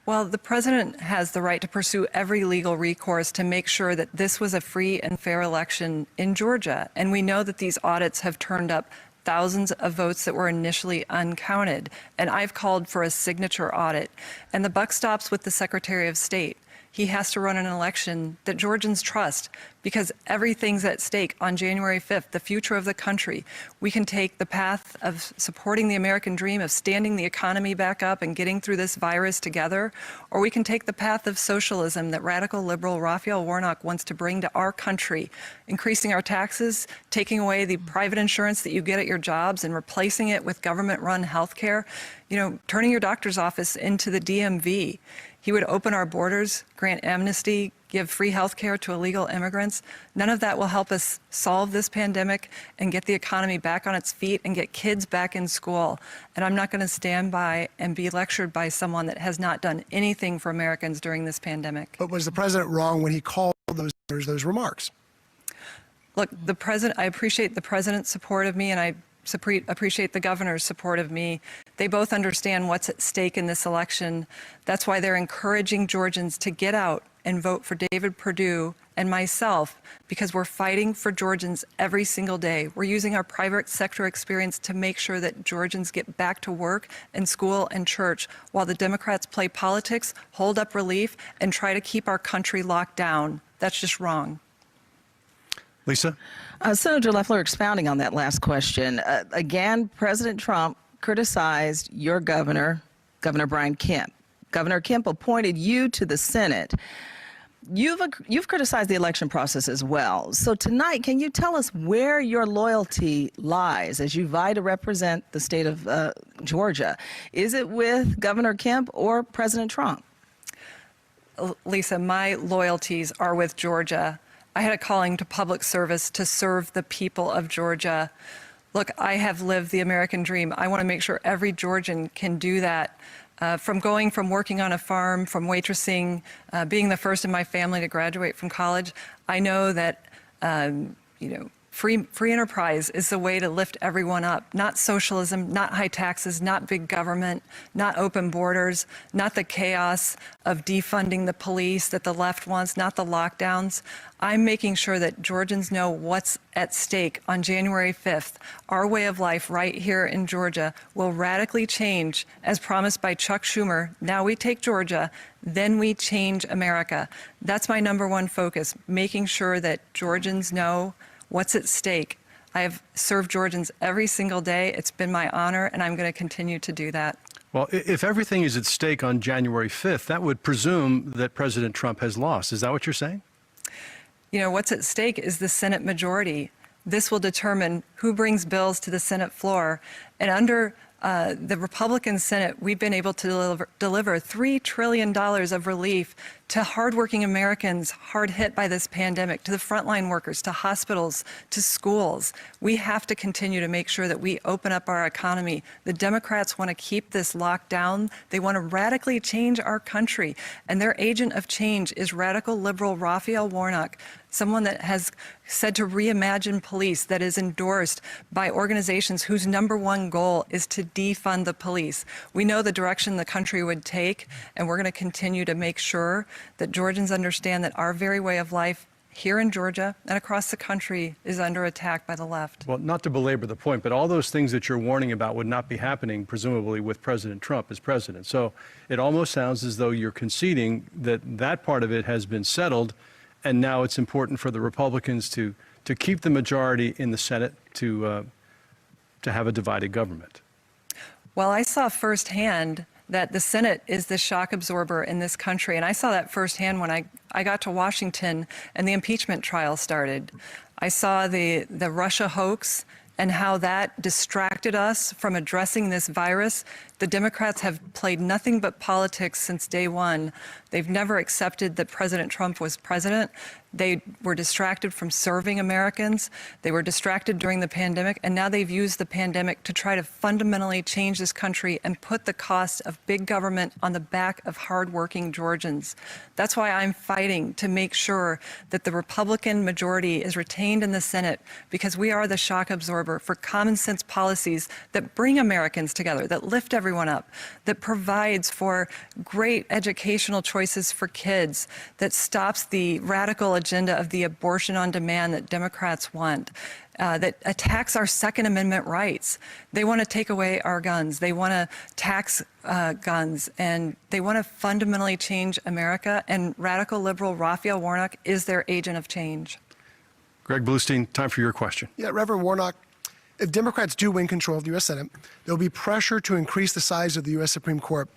Well, the president has the right to pursue every legal recourse to make sure that this was a free and fair election in Georgia. And we know that these audits have turned up thousands of votes that were initially uncounted. And I've called for a signature audit. And the buck stops with the Secretary of State. He has to run an election that Georgians trust, because everything's at stake on January 5th, the future of the country. We can take the path of supporting the American dream, of standing the economy back up and getting through this virus together, or we can take the path of socialism that radical liberal Raphael Warnock wants to bring to our country, increasing our taxes, taking away the private insurance that you get at your jobs and replacing it with government-run health care, you know, turning your doctor's office into the DMV. He would open our borders, grant amnesty, give free health care to illegal immigrants. None of that will help us solve this pandemic and get the economy back on its feet and get kids back in school. And I'm not going to stand by and be lectured by someone that has not done anything for Americans during this pandemic. But was the president wrong when he called those remarks? Look, I appreciate the president's support of me, and I appreciate the governor's support of me. They both understand what's at stake in this election. That's why they're encouraging Georgians to get out and vote for David Perdue and myself, because we're fighting for Georgians every single day. We're using our private sector experience to make sure that Georgians get back to work and school and church, while the Democrats play politics, hold up relief, and try to keep our country locked down. That's just wrong. Lisa? Senator Loeffler, expounding on that last question, again, President Trump criticized your governor, Governor Brian Kemp. Governor Kemp appointed you to the Senate. You've criticized the election process as well. So tonight, can you tell us where your loyalty lies as you vie to represent the state of Georgia? Is it with Governor Kemp or President Trump? Lisa, my loyalties are with Georgia. I had a calling to public service to serve the people of Georgia. Look, I have lived the American dream. I want to make sure every Georgian can do that. From working on a farm, from waitressing, being the first in my family to graduate from college, I know that, Free enterprise is the way to lift everyone up, not socialism, not high taxes, not big government, not open borders, not the chaos of defunding the police that the left wants, not the lockdowns. I'm making sure that Georgians know what's at stake on January 5th. Our way of life right here in Georgia will radically change, as promised by Chuck Schumer. Now we take Georgia, then we change America. That's my number one focus, making sure that Georgians know what's at stake. I have served Georgians every single day. It's been my honor, and I'm going to continue to do that. Well, if everything is at stake on January 5th, that would presume that President Trump has lost. Is that what you're saying? You know, what's at stake is the Senate majority. This will determine who brings bills to the Senate floor. And under the Republican Senate, we've been able to deliver $3 trillion of relief to hardworking Americans hard hit by this pandemic, to the frontline workers, to hospitals, to schools. We have to continue to make sure that we open up our economy. The Democrats want to keep this locked down. They want to radically change our country. And their agent of change is radical liberal Raphael Warnock, someone that has said to reimagine police, that is endorsed by organizations whose number one goal is to defund the police. We know the direction the country would take, and we're going to continue to make sure that Georgians understand that our very way of life here in Georgia and across the country is under attack by the left. Well, not to belabor the point, but all those things that you're warning about would not be happening, presumably, with President Trump as president. So it almost sounds as though you're conceding that that part of it has been settled, and now it's important for the Republicans to keep the majority in the Senate to have a divided government. Well, I saw firsthand that the Senate is the shock absorber in this country. And I saw that firsthand when I got to Washington and the impeachment trial started. I saw the Russia hoax and how that distracted us from addressing this virus. The Democrats have played nothing but politics since day one. They've never accepted that President Trump was president. They were distracted from serving Americans. They were distracted during the pandemic, and now they've used the pandemic to try to fundamentally change this country and put the cost of big government on the back of hardworking Georgians. That's why I'm fighting to make sure that the Republican majority is retained in the Senate, because we are the shock absorber for common sense policies that bring Americans together, that lift everyone up, that provides for great educational choices for kids, that stops the radical agenda of the abortion on demand that Democrats want, that attacks our Second Amendment rights. They want to take away our guns. They want to tax guns, and they want to fundamentally change America, and radical liberal Raphael Warnock is their agent of change. Greg Bluestein, time for your question. Yeah, Reverend Warnock, if Democrats do win control of the U.S. Senate, there'll be pressure to increase the size of the U.S. Supreme Court.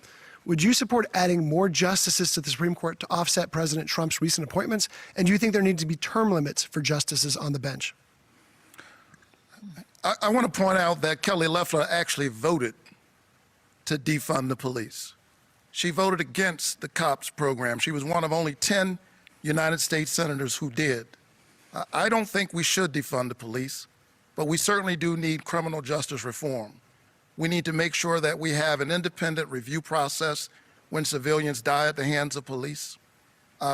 Would you support adding more justices to the Supreme Court to offset President Trump's recent appointments? And do you think there needs to be term limits for justices on the bench? I want to point out that Kelly Loeffler actually voted to defund the police. She voted against the COPS program. She was one of only 10 United States senators who did. I don't think we should defund the police, but we certainly do need criminal justice reform. We need to make sure that we have an independent review process when civilians die at the hands of police.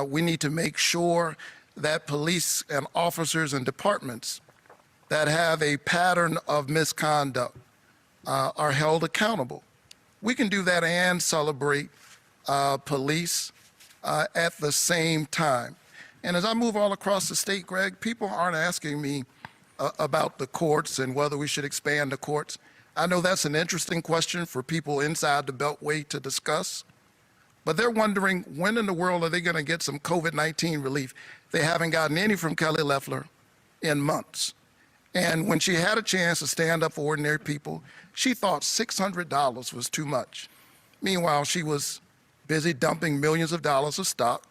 We need to make sure that police and officers and departments that have a pattern of misconduct are held accountable. We can do that and celebrate police at the same time. And as I move all across the state, Greg, people aren't asking me about the courts and whether we should expand the courts. I know that's an interesting question for people inside the Beltway to discuss, but they're wondering when in the world are they going to get some COVID-19 relief? They haven't gotten any from Kelly Loeffler in months. And when she had a chance to stand up for ordinary people, she thought $600 was too much. Meanwhile, she was busy dumping millions of dollars of stock,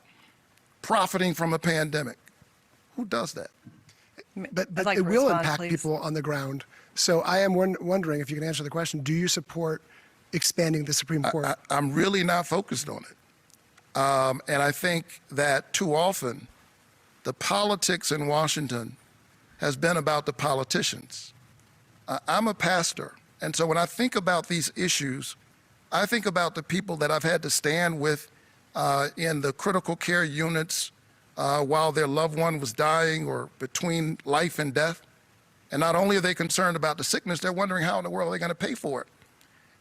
profiting from a pandemic. Who does that? But like it to will respond, impact please. people on the ground. So I am wondering if you can answer the question, do you support expanding the Supreme Court? I'm really not focused on it. And I think that too often the politics in Washington has been about the politicians. I'm a pastor, and so when I think about these issues, I think about the people that I've had to stand with in the critical care units while their loved one was dying or between life and death. And not only are they concerned about the sickness, they're wondering how in the world they're going to pay for it.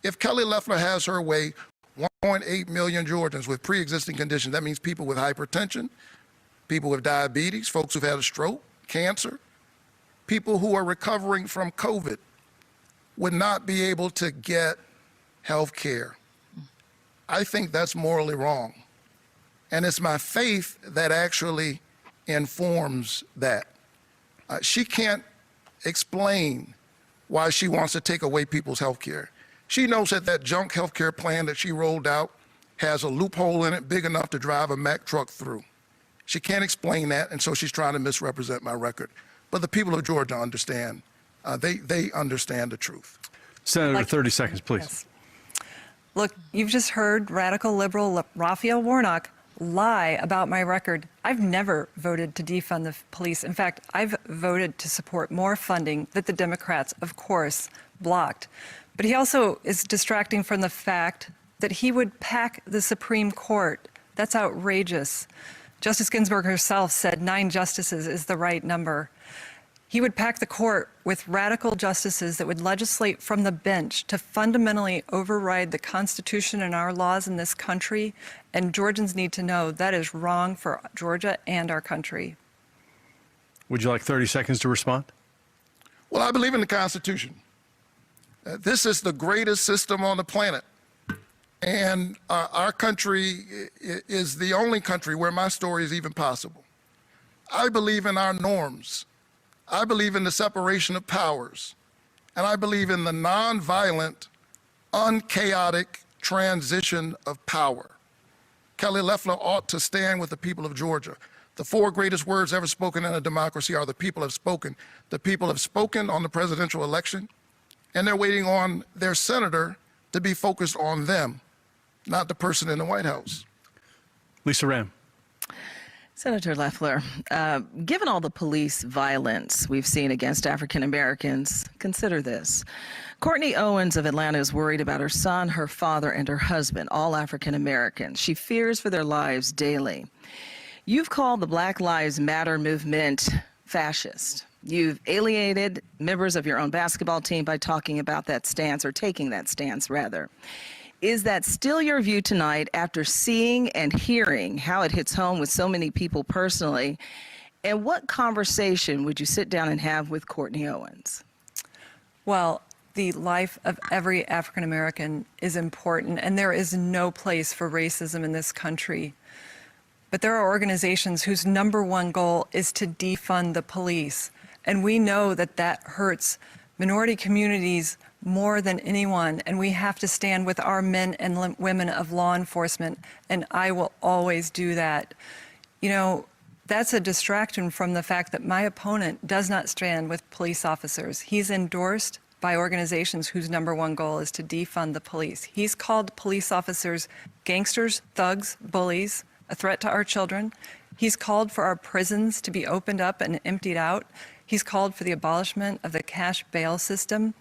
If Kelly Loeffler has her way, 1.8 million Georgians with pre-existing conditions, that means people with hypertension, people with diabetes, folks who've had a stroke, cancer, people who are recovering from COVID, would not be able to get health care. I think that's morally wrong. And it's my faith that actually informs that. She can't explain why she wants to take away people's health care. She knows that that junk health care plan that she rolled out has a loophole in it big enough to drive a Mack truck through. She can't explain that, and so she's trying to misrepresent my record. But the people of Georgia understand. They understand the truth. Senator, 30 seconds, please. Yes. Look, you've just heard radical liberal Raphael Warnock lie about my record. I've never voted to defund the police. In fact, I've voted to support more funding that the Democrats, of course, blocked. But he also is distracting from the fact that he would pack the Supreme Court. That's outrageous. Justice Ginsburg herself said 9 justices is the right number. He would pack the court with radical justices that would legislate from the bench to fundamentally override the Constitution and our laws in this country. And Georgians need to know that is wrong for Georgia and our country. Would you like 30 seconds to respond? Well, I believe in the Constitution. This is the greatest system on the planet. And our country is the only country where my story is even possible. I believe in our norms. I believe in the separation of powers. And I believe in the nonviolent, unchaotic transition of power. Kelly Loeffler ought to stand with the people of Georgia. The 4 greatest words ever spoken in a democracy are the people have spoken. The people have spoken on the presidential election, and they're waiting on their senator to be focused on them, not the person in the White House. Lisa Ram. Senator Loeffler, given all the police violence we've seen against African Americans, consider this. Courtney Owens of Atlanta is worried about her son, her father, and her husband, all African Americans. She fears for their lives daily. You've called the Black Lives Matter movement fascist. You've alienated members of your own basketball team by talking about that stance, or taking that stance, rather. Is that still your view tonight after seeing and hearing how it hits home with so many people personally? And what conversation would you sit down and have with Courtney Owens? Well, the life of every African American is important, and there is no place for racism in this country. But there are organizations whose #1 goal is to defund the police. And we know that that hurts minority communities more than anyone, and we have to stand with our men and women of law enforcement, and I will always do that. You know, that's a distraction from the fact that my opponent does not stand with police officers. He's endorsed by organizations whose #1 goal is to defund the police. He's called police officers gangsters, thugs, bullies, a threat to our children. He's called for our prisons to be opened up and emptied out. He's called for the abolishment of the cash bail system.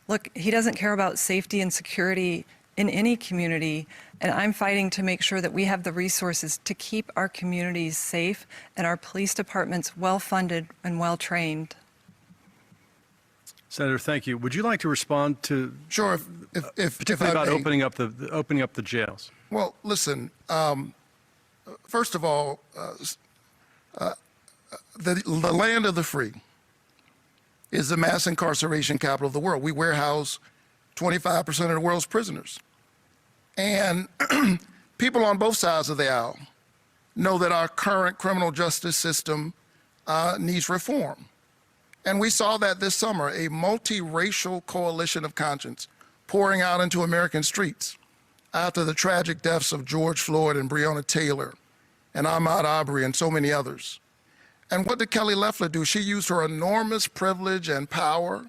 Look, he doesn't care about safety and security in any community, and I'm fighting to make sure that we have the resources to keep our communities safe and our police departments well-funded and well-trained. Senator, thank you. Would you like to respond to Sure, if particularly I about may. opening up the jails? Well, listen, first of all, the land of the free is the mass incarceration capital of the world. We warehouse 25% of the world's prisoners. And people on both sides of the aisle know that our current criminal justice system needs reform. And we saw that this summer, a multiracial coalition of conscience pouring out into American streets after the tragic deaths of George Floyd and Breonna Taylor and Ahmaud Arbery and so many others. And what did Kelly Loeffler do? She used her enormous privilege and power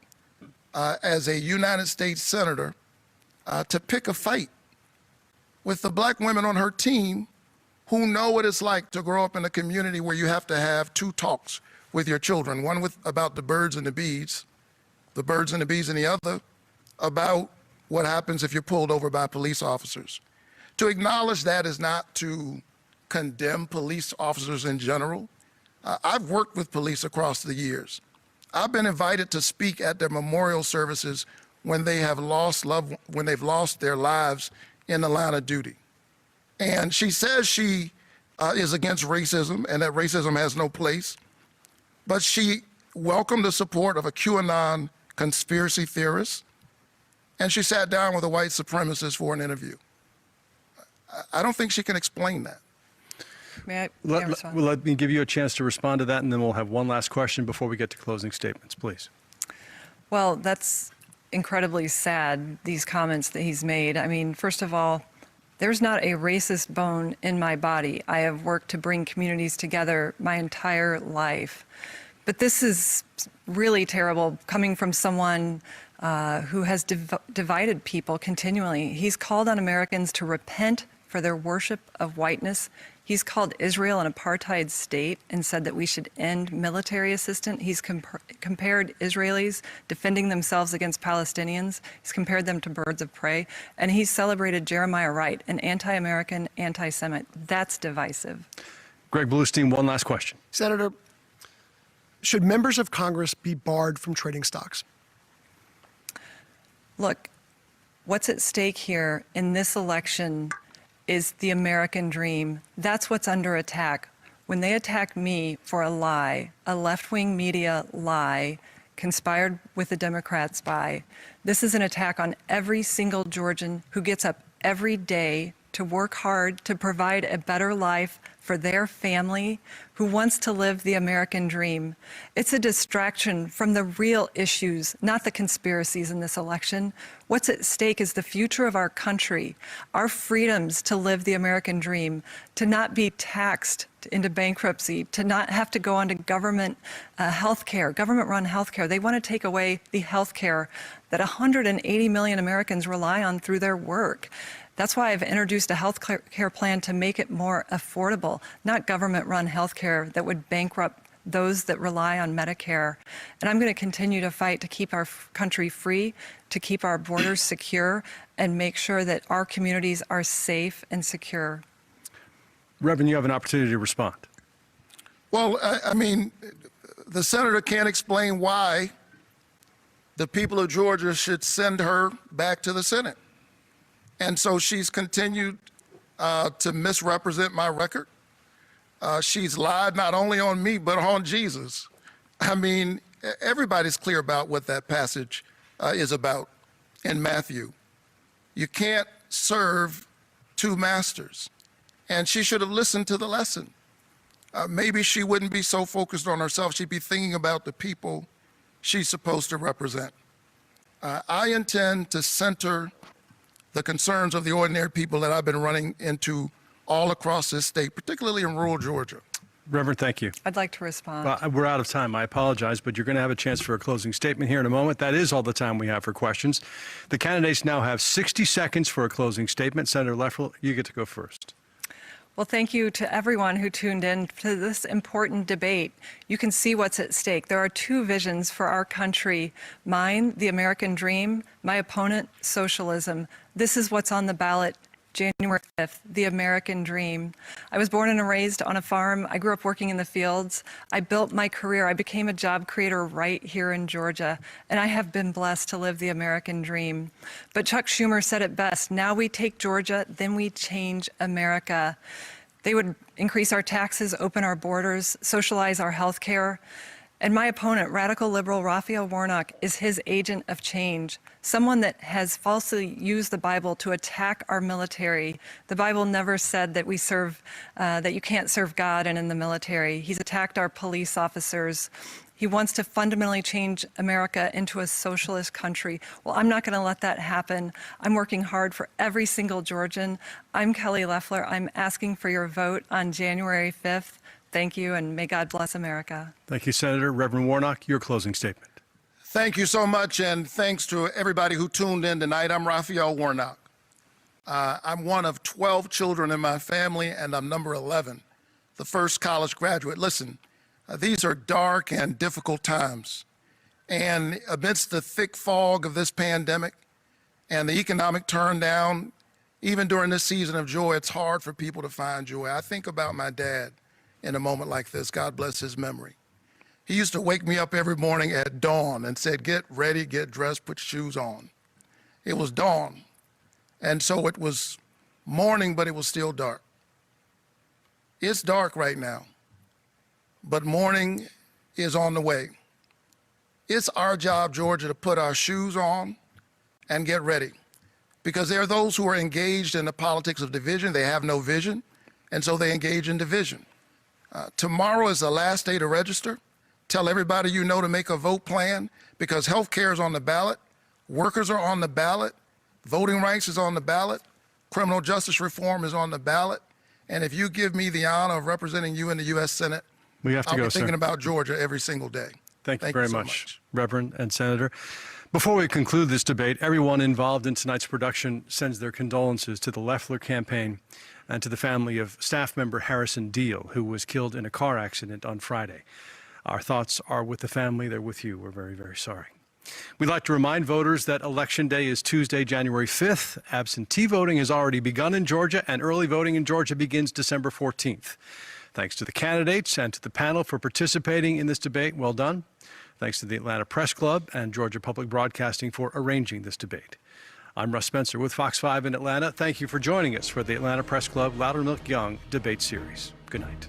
as a United States senator to pick a fight with the black women on her team who know what it's like to grow up in a community where you have to have 2 talks with your children, one about the birds and the bees and the other about what happens if you're pulled over by police officers. To acknowledge that is not to condemn police officers in general. I've worked with police across the years. I've been invited to speak at their memorial services when they have when they've lost their lives in the line of duty. And she says she is against racism and that racism has no place, but she welcomed the support of a QAnon conspiracy theorist, and she sat down with a white supremacist for an interview. I don't think she can explain that. May I respond? Let me give you a chance to respond to that, and then we'll have one last question before we get to closing statements, please. Well, that's incredibly sad, these comments that he's made. I mean, first of all, there's not a racist bone in my body. I have worked to bring communities together my entire life. But this is really terrible coming from someone who has divided people continually. He's called on Americans to repent for their worship of whiteness. He's called Israel an apartheid state and said that we should end military assistance. He's compared Israelis defending themselves against Palestinians. He's compared them to birds of prey. And he's celebrated Jeremiah Wright, an anti-American, anti-Semite. That's divisive. Greg Bluestein, one last question. Senator, should members of Congress be barred from trading stocks? Look, what's at stake here in this election is the American dream. That's what's under attack. When they attack me for a lie, a left-wing media lie, conspired with the Democrats by, this is an attack on every single Georgian who gets up every day to work hard to provide a better life for their family, who wants to live the American dream. It's a distraction from the real issues, not the conspiracies in this election. What's at stake is the future of our country, our freedoms to live the American dream, to not be taxed into bankruptcy, to not have to go onto government health care, government-run health care. They want to take away the health care that 180 million Americans rely on through their work. That's why I've introduced a health care plan to make it more affordable, not government-run health care that would bankrupt those that rely on Medicare. And I'm going to continue to fight to keep our country free, to keep our borders secure, and make sure that our communities are safe and secure. Reverend, you have an opportunity to respond. Well, I mean, the senator can't explain why the people of Georgia should send her back to the Senate. And so she's continued to misrepresent my record. She's lied not only on me, but on Jesus. I mean, everybody's clear about what that passage is about in Matthew. You can't serve two masters. And she should have listened to the lesson. Maybe she wouldn't be so focused on herself. She'd be thinking about the people she's supposed to represent. I intend to center the concerns of the ordinary people that I've been running into all across this state, particularly in rural Georgia. Reverend, thank you. I'd like to respond. We're out of time. I apologize, but you're going to have a chance for a closing statement here in a moment. That is all the time we have for questions. The candidates now have 60 seconds for a closing statement. Senator Loeffler, you get to go first. Well, thank you to everyone who tuned in to this important debate. You can see what's at stake. There are two visions for our country. Mine, the American dream. My opponent, socialism. This is what's on the ballot January 5th, the American dream. I was born and raised on a farm. I grew up working in the fields. I built my career. I became a job creator right here in Georgia, and I have been blessed to live the American dream. But Chuck Schumer said it best, now we take Georgia, then we change America. They would increase our taxes, open our borders, socialize our health care. And my opponent, radical liberal Raphael Warnock, is his agent of change, someone that has falsely used the Bible to attack our military. The Bible never said that that you can't serve God and in the military. He's attacked our police officers. He wants to fundamentally change America into a socialist country. Well, I'm not going to let that happen. I'm working hard for every single Georgian. I'm Kelly Loeffler. I'm asking for your vote on January 5th. Thank you, and may God bless America. Thank you, Senator. Reverend Warnock, your closing statement. Thank you so much, and thanks to everybody who tuned in tonight. I'm Raphael Warnock. I'm one of 12 children in my family, and I'm number 11, the first college graduate. Listen, these are dark and difficult times, and amidst the thick fog of this pandemic and the economic turndown, even during this season of joy, it's hard for people to find joy. I think about my dad in a moment like this. God bless his memory. He used to wake me up every morning at dawn and said, get ready, get dressed, put your shoes on. It was dawn. And so it was morning, but it was still dark. It's dark right now, but morning is on the way. It's our job, Georgia, to put our shoes on and get ready, because there are those who are engaged in the politics of division. They have no vision, and so they engage in division. Tomorrow is the last day to register. Tell everybody you know to make a vote plan, because health care is on the ballot, workers are on the ballot, voting rights is on the ballot, criminal justice reform is on the ballot, and if you give me the honor of representing you in the U.S. Senate, We have to I'll go, be thinking sir. about Georgia every single day. Thank you very so much, Reverend and Senator. Before we conclude this debate, everyone involved in tonight's production sends their condolences to the Loeffler campaign and to the family of staff member Harrison Deal, who was killed in a car accident on Friday. Our thoughts are with the family. They're with you. We're very, very sorry. We'd like to remind voters that Election Day is Tuesday, January 5th. Absentee voting has already begun in Georgia, and early voting in Georgia begins December 14th. Thanks to the candidates and to the panel for participating in this debate. Well done. Thanks to the Atlanta Press Club and Georgia Public Broadcasting for arranging this debate. I'm Russ Spencer with Fox 5 in Atlanta. Thank you for joining us for the Atlanta Press Club Loudermilk Young Debate Series. Good night.